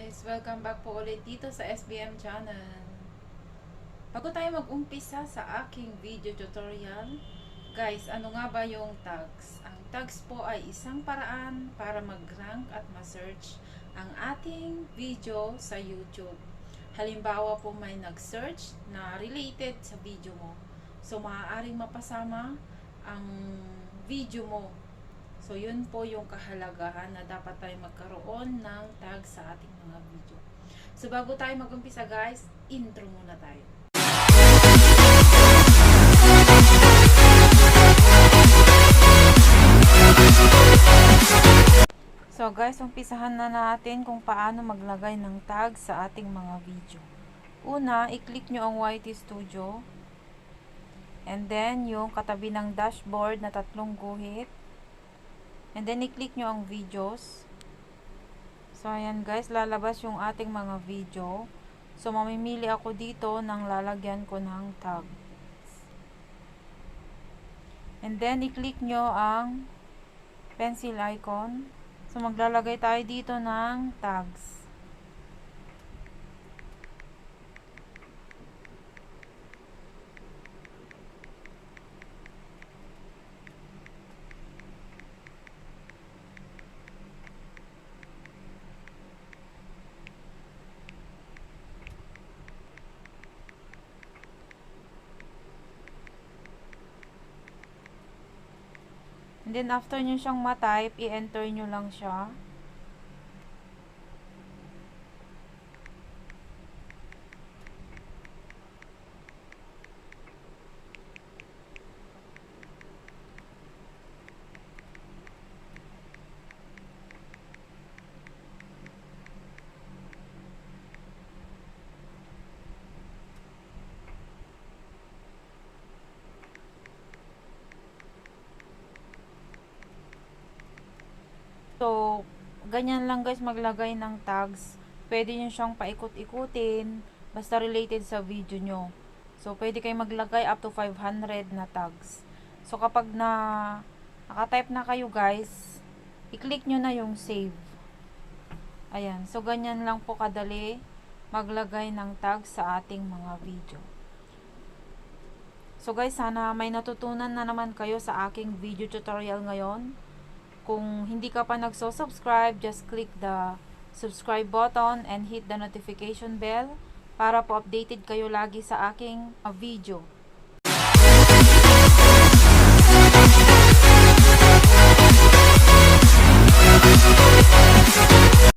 guys! Welcome back po ulit dito sa SBM channel. Bago tayo mag-umpisa sa aking video tutorial, guys, ano nga ba yung tags? Ang tags po ay isang paraan para mag-rank at ma-search ang ating video sa YouTube. Halimbawa po may nag-search na related sa video mo. So, maaaring mapasama ang video mo. So, yun po yung kahalagahan na dapat tayo magkaroon ng tag sa ating mga video. So, bago tayo mag-umpisa guys, intro muna tayo. So guys, umpisahan na natin kung paano maglagay ng tag sa ating mga video. Una, i-click nyo ang YT Studio. And then, yung katabi ng dashboard na tatlong guhit. And then, i-click nyo ang videos. So, ayan guys, lalabas yung ating mga video. So, mamimili ako dito ng lalagyan ko ng tag. And then, i-click nyo ang pencil icon. So, maglalagay tayo dito ng tags. And then, after nyo siyang ma-type, i-enter nyo lang siya. So, ganyan lang guys maglagay ng tags. Pwede nyo siyang paikot-ikutin, basta related sa video nyo. So, pwede kayo maglagay up to 500 na tags. So, kapag nakatype na kayo guys, i-click nyo na yung save. Ayan. So, ganyan lang po kadali maglagay ng tags sa ating mga video. So, guys, sana may natutunan na naman kayo sa aking video tutorial ngayon. Kung hindi ka pa nagso-subscribe, just click the subscribe button and hit the notification bell para po updated kayo lagi sa aking video.